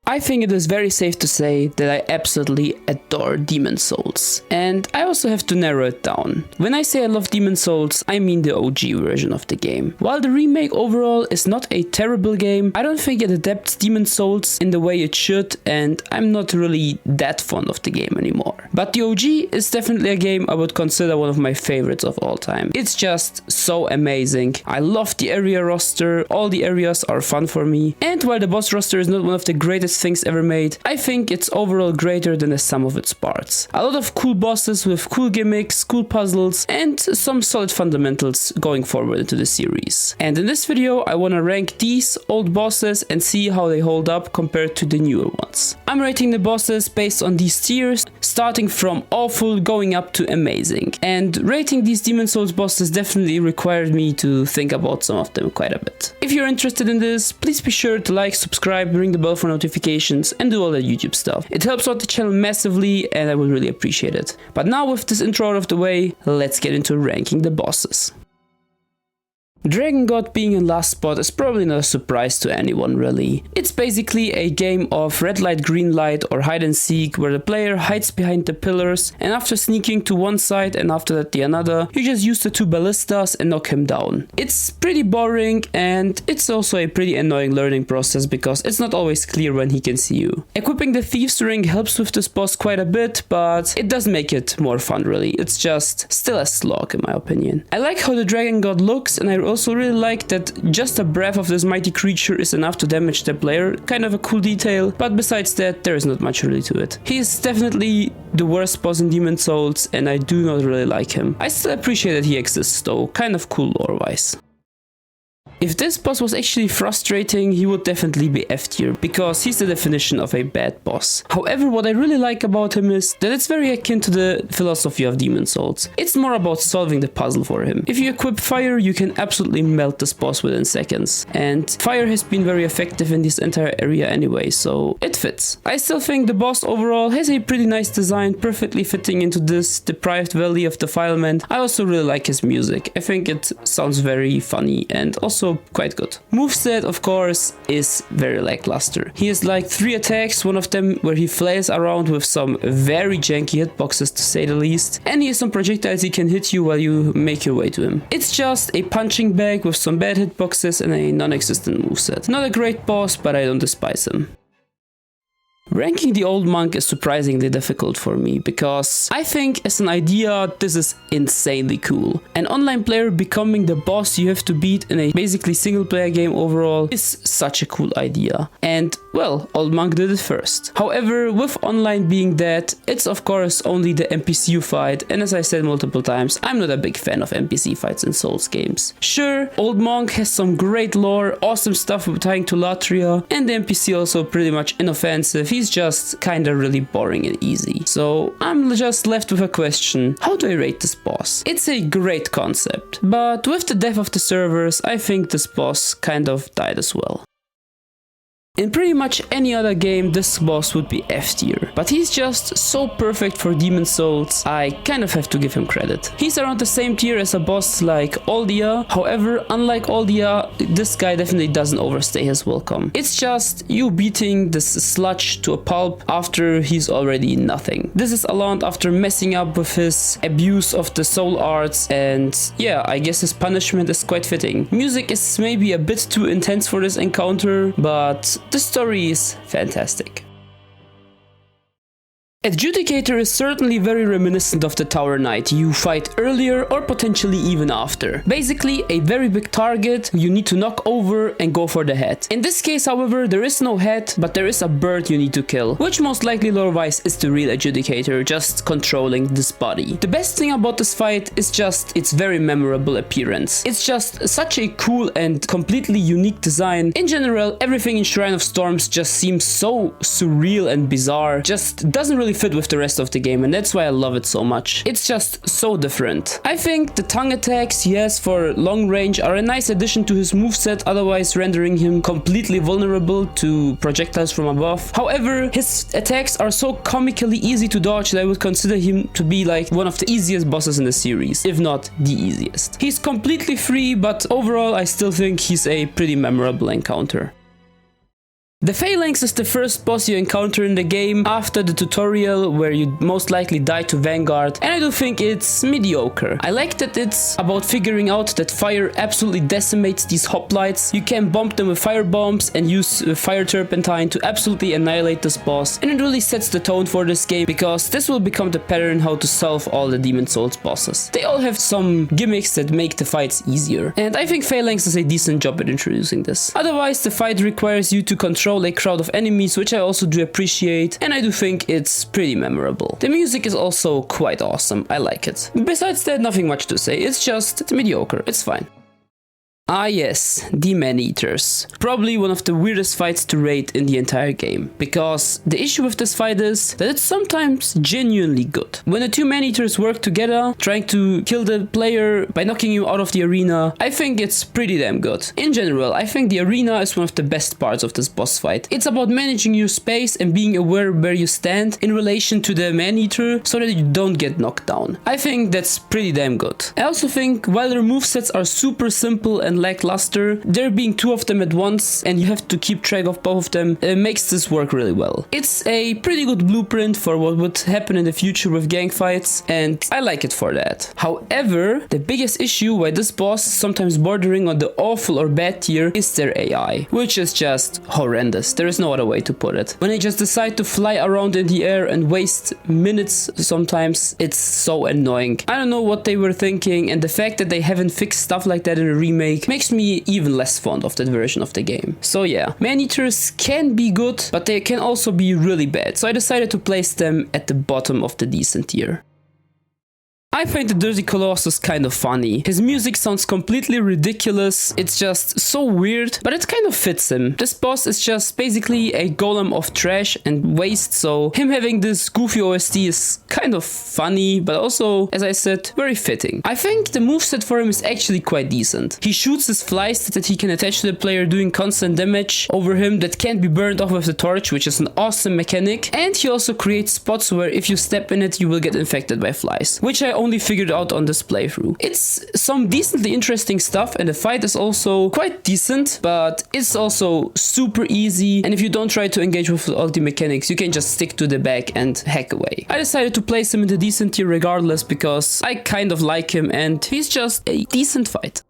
I think it is very safe to say that I absolutely adore Demon's Souls. And I also have to narrow it down. When I say I love Demon's Souls, I mean the OG version of the game. While the remake overall is not a terrible game, I don't think it adapts Demon's Souls in the way it should, and I'm not really that fond of the game anymore. But the OG is definitely a game I would consider one of my favorites of all time. It's just so amazing. I love the area roster, all the areas are fun for me, and while the boss roster is not one of the greatest things ever made, I think it's overall greater than the sum of its parts. A lot of cool bosses with cool gimmicks, cool puzzles, and some solid fundamentals going forward into the series. And in this video I wanna rank these old bosses and see how they hold up compared to the newer ones. I'm rating the bosses based on these tiers, starting from awful going up to amazing. And rating these Demon's Souls bosses definitely required me to think about some of them quite a bit. If you're interested in this, please be sure to like, subscribe, ring the bell for notifications, and do all that YouTube stuff. It helps out the channel massively and I would really appreciate it. But now with this intro out of the way, let's get into ranking the bosses. Dragon God being in last spot is probably not a surprise to anyone really. It's basically a game of red light green light or hide and seek where the player hides behind the pillars and after sneaking to one side and after that the another, you just use the two ballistas and knock him down. It's pretty boring and it's also a pretty annoying learning process because it's not always clear when he can see you. Equipping the Thieves Ring helps with this boss quite a bit, but it does make it more fun really. It's just still a slog in my opinion. I like how the Dragon God looks, and I also really like that just a breath of this mighty creature is enough to damage the player, kind of a cool detail, but besides that there is not much really to it. He is definitely the worst boss in Demon's Souls and I do not really like him. I still appreciate that he exists though, kind of cool lore wise. If this boss was actually frustrating, he would definitely be F tier, because he's the definition of a bad boss. However, what I really like about him is that it's very akin to the philosophy of Demon's Souls. It's more about solving the puzzle for him. If you equip fire, you can absolutely melt this boss within seconds. And fire has been very effective in this entire area anyway, so it fits. I still think the boss overall has a pretty nice design, perfectly fitting into this deprived valley of defilement. I also really like his music. I think it sounds very funny and also quite good. Moveset, of course, is very lackluster. He has like 3 attacks, one of them where he flies around with some very janky hitboxes to say the least, and he has some projectiles he can hit you while you make your way to him. It's just a punching bag with some bad hitboxes and a non-existent moveset. Not a great boss, but I don't despise him. Ranking the Old Monk is surprisingly difficult for me, because I think as an idea this is insanely cool. An online player becoming the boss you have to beat in a basically single player game overall is such a cool idea. And well, Old Monk did it first. However, with online being dead, it's of course only the NPC you fight, and as I said multiple times, I'm not a big fan of NPC fights in Souls games. Sure, Old Monk has some great lore, awesome stuff with tying to Latria, and the NPC also pretty much inoffensive. He's just kinda really boring and easy. So I'm just left with a question: how do I rate this boss? It's a great concept, but with the death of the servers, I think this boss kind of died as well. In pretty much any other game, this boss would be F tier, but he's just so perfect for Demon's Souls, I kind of have to give him credit. He's around the same tier as a boss like Aldia, however, unlike Aldia, this guy definitely doesn't overstay his welcome. It's just you beating this sludge to a pulp after he's already nothing. This is Alond after messing up with his abuse of the soul arts, and yeah, I guess his punishment is quite fitting. Music is maybe a bit too intense for this encounter, but the story is fantastic. Adjudicator is certainly very reminiscent of the Tower Knight you fight earlier or potentially even after. Basically a very big target you need to knock over and go for the head. In this case however there is no head, but there is a bird you need to kill, which most likely lore-wise is the real Adjudicator just controlling this body. The best thing about this fight is just its very memorable appearance. It's just such a cool and completely unique design. In general, everything in Shrine of Storms just seems so surreal and bizarre, just doesn't really fit with the rest of the game, and that's why I love it so much. It's just so different. I think the tongue attacks he has for long range are a nice addition to his moveset, otherwise rendering him completely vulnerable to projectiles from above. However, his attacks are so comically easy to dodge that I would consider him to be like one of the easiest bosses in the series, if not the easiest. He's completely free, but overall I still think he's a pretty memorable encounter. The Phalanx is the first boss you encounter in the game after the tutorial where you most likely die to Vanguard, and I do think it's mediocre. I like that it's about figuring out that fire absolutely decimates these hoplites. You can bump them with fire bombs and use fire turpentine to absolutely annihilate this boss, and it really sets the tone for this game because this will become the pattern how to solve all the Demon Souls bosses. They all have some gimmicks that make the fights easier, and I think Phalanx does a decent job at introducing this. Otherwise, the fight requires you to control a crowd of enemies, which I also do appreciate, and I do think it's pretty memorable. The music is also quite awesome, I like it. Besides that, nothing much to say, it's mediocre, it's fine. Ah yes, the Man-Eaters. Probably one of the weirdest fights to rate in the entire game, because the issue with this fight is that it's sometimes genuinely good. When the two Man-Eaters work together, trying to kill the player by knocking you out of the arena, I think it's pretty damn good. In general, I think the arena is one of the best parts of this boss fight. It's about managing your space and being aware where you stand in relation to the Man-Eater so that you don't get knocked down. I think that's pretty damn good. I also think while their movesets are super simple and lackluster, there being two of them at once and you have to keep track of both of them makes this work really well. It's a pretty good blueprint for what would happen in the future with gang fights, and I like it for that. However, the biggest issue why this boss is sometimes bordering on the awful or bad tier is their AI, which is just horrendous. There is no other way to put it. When they just decide to fly around in the air and waste minutes sometimes, it's so annoying. I don't know what they were thinking, and the fact that they haven't fixed stuff like that in a remake makes me even less fond of that version of the game. So yeah, Man-Eaters can be good, but they can also be really bad, so I decided to place them at the bottom of the decent tier. I find the Dirty Colossus kind of funny. His music sounds completely ridiculous, it's just so weird, but it kind of fits him. This boss is just basically a golem of trash and waste, so him having this goofy OST is kind of funny, but also, as I said, very fitting. I think the moveset for him is actually quite decent. He shoots his flies that he can attach to the player doing constant damage over him that can't be burned off with the torch, which is an awesome mechanic, and he also creates spots where if you step in it you will get infected by flies, which I only figured out on this playthrough. It's some decently interesting stuff, and the fight is also quite decent, but it's also super easy, and if you don't try to engage with all the mechanics, you can just stick to the back and hack away. I decided to place him in the decent tier regardless because I kind of like him and he's just a decent fight.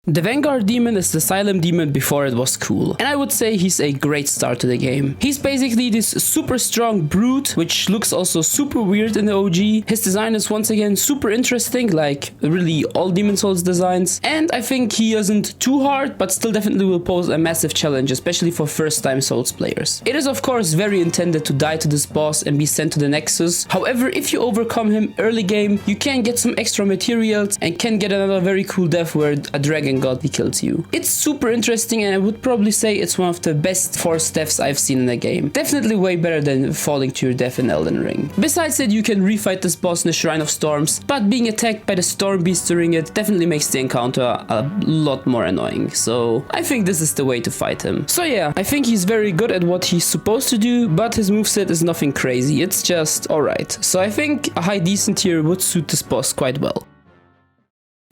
The Vanguard Demon is the Asylum Demon before it was cool, and I would say he's a great start to the game. He's basically this super strong brute, which looks also super weird in the OG. His design is once again super interesting, like really all Demon Souls designs, and I think he isn't too hard, but still definitely will pose a massive challenge, especially for first time Souls players. It is of course very intended to die to this boss and be sent to the Nexus. However, if you overcome him early game, you can get some extra materials and can get another very cool death where a dragon god kills you. It's super interesting, and I would probably say it's one of the best forced deaths I've seen in a game. Definitely way better than falling to your death in Elden Ring. Besides that, you can refight this boss in the Shrine of Storms, but being attacked by the Storm Beast during it definitely makes the encounter a lot more annoying, so I think this is the way to fight him. So yeah, I think he's very good at what he's supposed to do, but his moveset is nothing crazy, it's just alright. So I think a high decent tier would suit this boss quite well.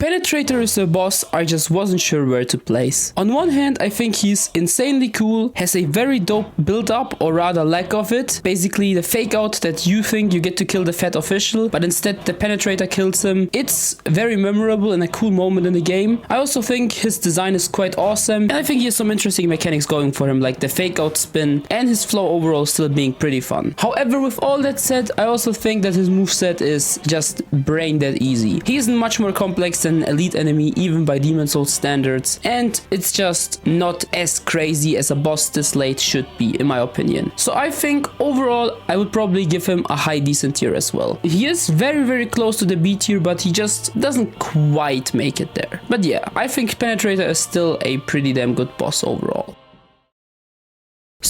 Penetrator is a boss I just wasn't sure where to place. On one hand, I think he's insanely cool, has a very dope build up, or rather lack of it. Basically the fake out that you think you get to kill the fat official, but instead the Penetrator kills him. It's very memorable and a cool moment in the game. I also think his design is quite awesome, and I think he has some interesting mechanics going for him, like the fake out spin, and his flow overall still being pretty fun. However, with all that said, I also think that his moveset is just brain dead easy. He isn't much more complex than an elite enemy even by Demon Souls standards, and it's just not as crazy as a boss this late should be in my opinion. So I think overall I would probably give him a high decent tier as well. He is very close to the B tier, but he just doesn't quite make it there. But yeah, I think Penetrator is still a pretty damn good boss overall.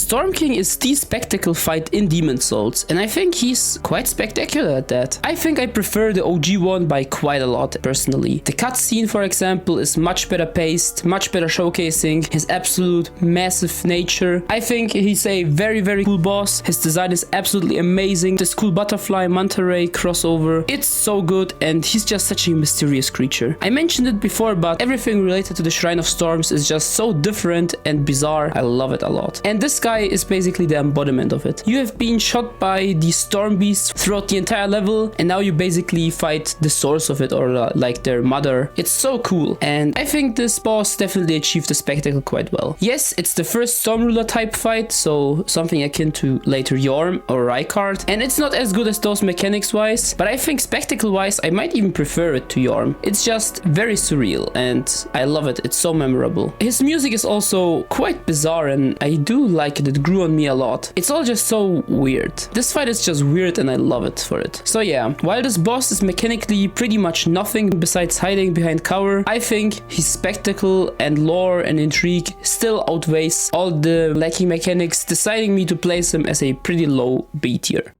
Storm King is the spectacle fight in Demon's Souls, and I think he's quite spectacular at that. I think I prefer the OG one by quite a lot personally. The cutscene, for example, is much better paced, much better showcasing his absolute massive nature. I think he's a very cool boss. His design is absolutely amazing. This cool butterfly manta ray crossover, it's so good, and he's just such a mysterious creature. I mentioned it before, but everything related to the Shrine of Storms is just so different and bizarre. I love it a lot. And this guy is basically the embodiment of it. You have been shot by the storm beasts throughout the entire level, and now you basically fight the source of it, or like their mother. It's so cool, and I think this boss definitely achieved the spectacle quite well. Yes, it's the first Storm Ruler type fight, so something akin to later Yorm or Rykard, and it's not as good as those mechanics wise, but I think spectacle wise I might even prefer it to Yorm. It's just very surreal and I love it. It's so memorable. His music is also quite bizarre and I do like it. It grew on me a lot. It's all just so weird. This fight is just weird and I love it for it. So yeah, while this boss is mechanically pretty much nothing besides hiding behind cover, I think his spectacle and lore and intrigue still outweighs all the lacking mechanics, deciding me to place him as a pretty low B tier.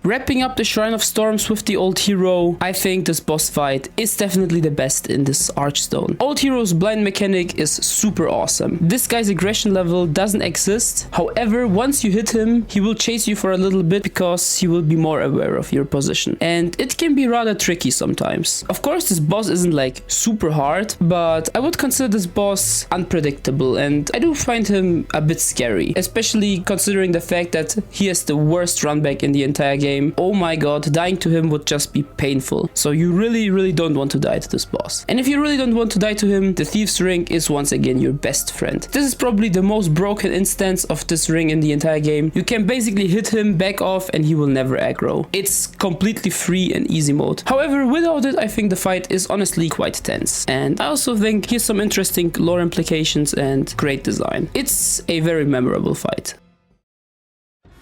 Wrapping up the Shrine of Storms with the Old Hero, I think this boss fight is definitely the best in this Archstone. Old Hero's blind mechanic is super awesome. This guy's aggression level doesn't exist. However, once you hit him, he will chase you for a little bit because he will be more aware of your position. And it can be rather tricky sometimes. Of course, this boss isn't like super hard, but I would consider this boss unpredictable and I do find him a bit scary, especially considering the fact that he has the worst runback in the entire game. Oh my god, dying to him would just be painful. So you really don't want to die to this boss. And if you really don't want to die to him, the Thief's Ring is once again your best friend. This is probably the most broken instance of this ring in the entire game. You can basically hit him, back off, and he will never aggro. It's completely free and easy mode. However, without it, I think the fight is honestly quite tense. And I also think here's some interesting lore implications and great design. It's a very memorable fight.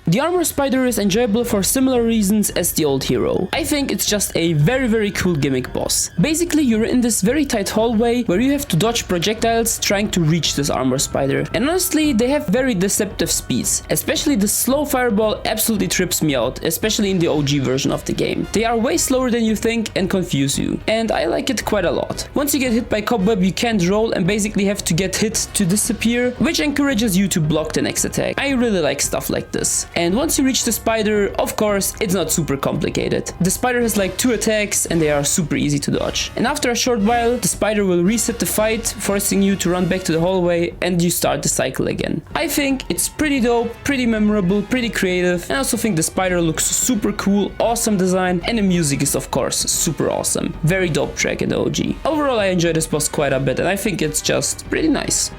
The Armor Spider is enjoyable for similar reasons as the Old Hero. I think it's just a very cool gimmick boss. Basically, you're in this very tight hallway where you have to dodge projectiles trying to reach this Armor Spider. And honestly, they have very deceptive speeds. Especially the slow fireball absolutely trips me out, especially in the OG version of the game. They are way slower than you think and confuse you. And I like it quite a lot. Once you get hit by Cobweb, you can't roll and basically have to get hit to disappear, which encourages you to block the next attack. I really like stuff like this. And once you reach the spider, of course, it's not super complicated. The spider has like 2 attacks and they are super easy to dodge. And after a short while, the spider will reset the fight, forcing you to run back to the hallway and you start the cycle again. I think it's pretty dope, pretty memorable, pretty creative, and I also think the spider looks super cool, awesome design, and the music is of course super awesome. Very dope track in the OG. Overall, I enjoy this boss quite a bit and I think it's just pretty nice.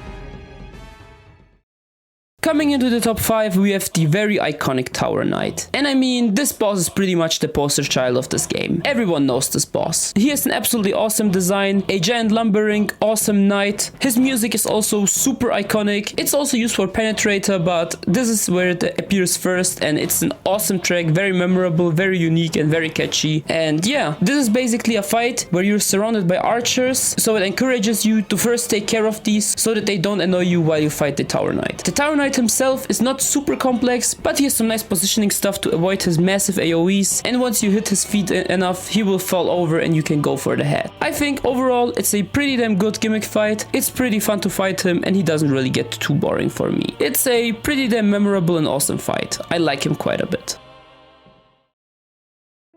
Coming into the top 5, we have the very iconic Tower Knight. And I mean, this boss is pretty much the poster child of this game. Everyone knows this boss. He has an absolutely awesome design, a giant lumbering, awesome knight. His music is also super iconic. It's also used for Penetrator, but this is where it appears first and it's an awesome track, very memorable, very unique and very catchy. And yeah, this is basically a fight where you're surrounded by archers, so it encourages you to first take care of these so that they don't annoy you while you fight the Tower Knight. The Tower Knight himself is not super complex, but he has some nice positioning stuff to avoid his massive AoEs, and once you hit his feet enough, he will fall over and you can go for the head. I think overall it's a pretty damn good gimmick fight. It's pretty fun to fight him and he doesn't really get too boring for me. It's a pretty damn memorable and awesome fight. I like him quite a bit.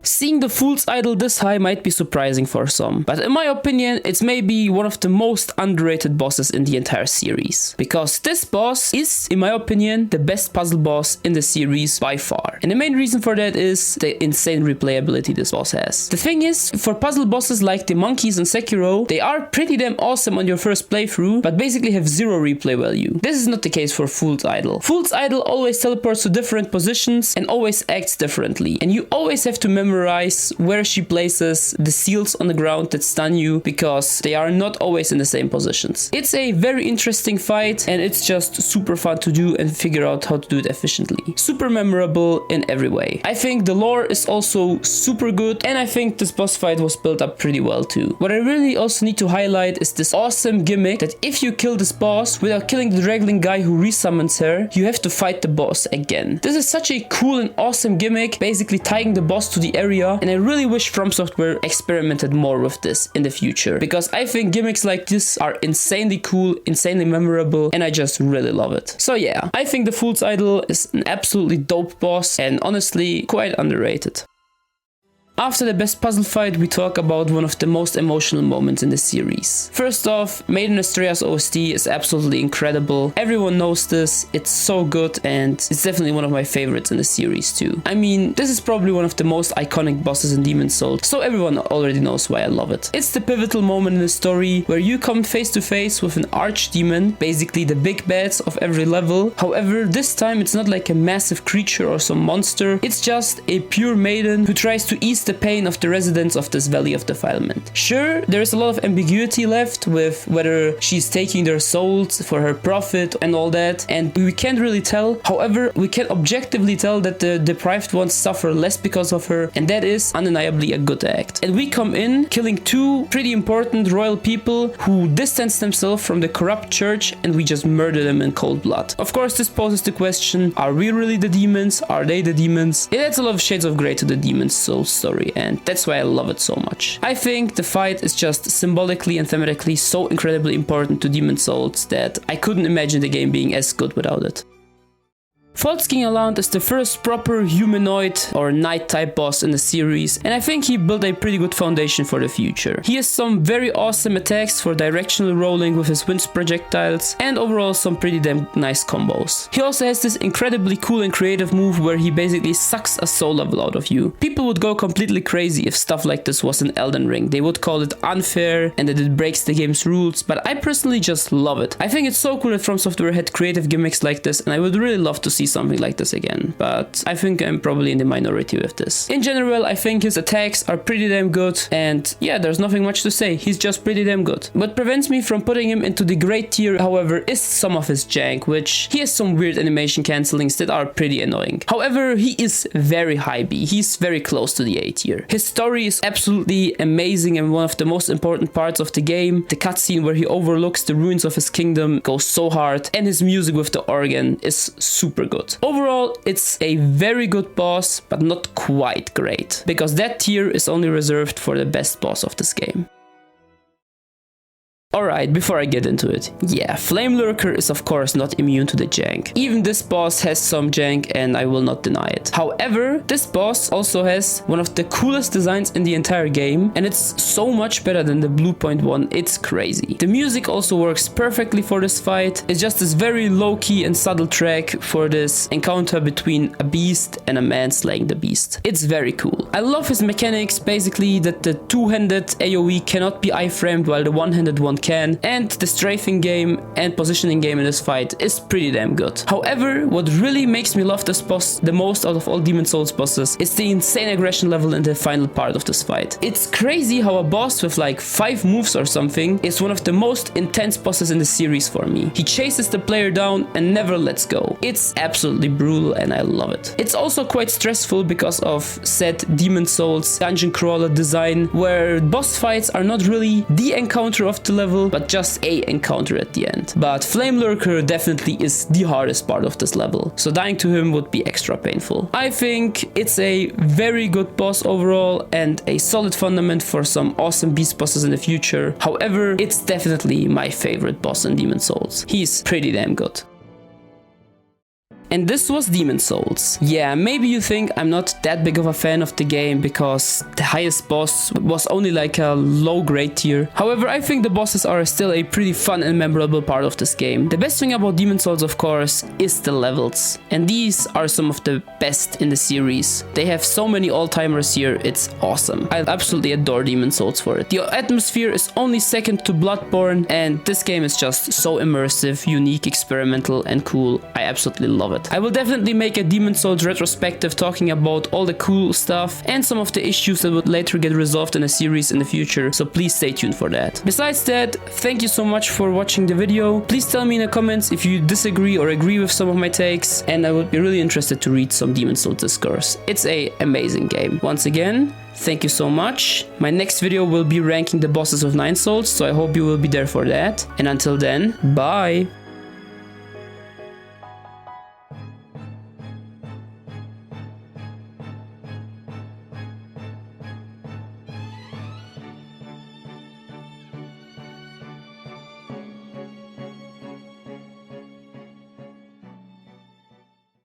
Seeing the Fool's Idol this high might be surprising for some, but in my opinion, it's maybe one of the most underrated bosses in the entire series. Because this boss is, in my opinion, the best puzzle boss in the series by far. And the main reason for that is the insane replayability this boss has. The thing is, for puzzle bosses like the monkeys and Sekiro, they are pretty damn awesome on your first playthrough, but basically have 0 replay value. This is not the case for Fool's Idol. Fool's Idol always teleports to different positions and always acts differently, and you always have to memorize memorize where she places the seals on the ground that stun you because they are not always in the same positions. It's a very interesting fight and it's just super fun to do and figure out how to do it efficiently. Super memorable in every way. I think the lore is also super good and I think this boss fight was built up pretty well too. What I really also need to highlight is this awesome gimmick that if you kill this boss without killing the Dragling guy who resummons her, you have to fight the boss again. This is such a cool and awesome gimmick, basically tying the boss to the area, and I really wish From Software experimented more with this in the future because I think gimmicks like this are insanely cool, insanely memorable, and I just really love it. So yeah, I think the Fool's Idol is an absolutely dope boss and honestly quite underrated. After the best puzzle fight, we talk about one of the most emotional moments in the series. First off, Maiden Astrea's OST is absolutely incredible. Everyone knows this, it's so good, and it's definitely one of my favorites in the series too. I mean, this is probably one of the most iconic bosses in Demon's Souls, so everyone already knows why I love it. It's the pivotal moment in the story where you come face to face with an archdemon, basically the big bads of every level. However, this time it's not like a massive creature or some monster, it's just a pure maiden who tries to ease the pain of the residents of this Valley of Defilement. Sure, there is a lot of ambiguity left with whether she's taking their souls for her profit and all that, and we can't really tell. However, we can objectively tell that the deprived ones suffer less because of her, and that is undeniably a good act. And we come in killing two pretty important royal people who distance themselves from the corrupt church, and we just murder them in cold blood. Of course, this poses the question, are we really the demons? Are they the demons? It adds a lot of shades of grey to the Demon's Souls story, and that's why I love it so much. I think the fight is just symbolically and thematically so incredibly important to Demon's Souls that I couldn't imagine the game being as good without it. False King Allant is the first proper humanoid or knight type boss in the series, and I think he built a pretty good foundation for the future. He has some very awesome attacks for directional rolling with his wind projectiles, and overall some pretty damn nice combos. He also has this incredibly cool and creative move where he basically sucks a soul level out of you. People would go completely crazy if stuff like this was in Elden Ring. They would call it unfair and that it breaks the game's rules, but I personally just love it. I think it's so cool that From Software had creative gimmicks like this, and I would really love to see something like this again, but I think I'm probably in the minority with this. In general, I think his attacks are pretty damn good, and yeah, there's nothing much to say, he's just pretty damn good. What prevents me from putting him into the great tier, however, is some of his jank, which he has some weird animation cancellings that are pretty annoying. However, he is very high B, he's very close to the A tier. His story is absolutely amazing and one of the most important parts of the game. The cutscene where he overlooks the ruins of his kingdom goes so hard, and his music with the organ is super good. Overall, it's a very good boss, but not quite great, because that tier is only reserved for the best boss of this game. Alright, before I get into it, yeah, Flame Lurker is of course not immune to the jank. Even this boss has some jank and I will not deny it. However, this boss also has one of the coolest designs in the entire game, and it's so much better than the Bluepoint one, it's crazy. The music also works perfectly for this fight. It's just this very low-key and subtle track for this encounter between a beast and a man slaying the beast. It's very cool. I love his mechanics, basically that the two-handed AoE cannot be iframed while the one-handed one can, and the strafing game and positioning game in this fight is pretty damn good. However, what really makes me love this boss the most out of all Demon's Souls bosses is the insane aggression level in the final part of this fight. It's crazy how a boss with like 5 moves or something is one of the most intense bosses in the series for me. He chases the player down and never lets go. It's absolutely brutal and I love it. It's also quite stressful because of said Demon's Souls dungeon crawler design, where boss fights are not really the encounter of the level, but just a encounter at the end. But Flame Lurker definitely is the hardest part of this level, so dying to him would be extra painful. I think it's a very good boss overall and a solid fundament for some awesome beast bosses in the future. However, it's definitely my favorite boss in Demon's Souls. He's pretty damn good. And this was Demon's Souls. Yeah, maybe you think I'm not that big of a fan of the game because the highest boss was only like a low grade tier. However, I think the bosses are still a pretty fun and memorable part of this game. The best thing about Demon's Souls, of course, is the levels. And these are some of the best in the series. They have so many all-timers here, it's awesome. I absolutely adore Demon's Souls for it. The atmosphere is only second to Bloodborne, and this game is just so immersive, unique, experimental, and cool. I absolutely love it. that. I will definitely make a Demon's Souls retrospective talking about all the cool stuff and some of the issues that would later get resolved in a series in the future, so please stay tuned for that. Besides that, thank you so much for watching the video. Please tell me in the comments if you disagree or agree with some of my takes, and I would be really interested to read some Demon's Souls discourse. It's an amazing game. Once again, thank you so much. My next video will be ranking the bosses of Nine Souls, so I hope you will be there for that. And until then, bye!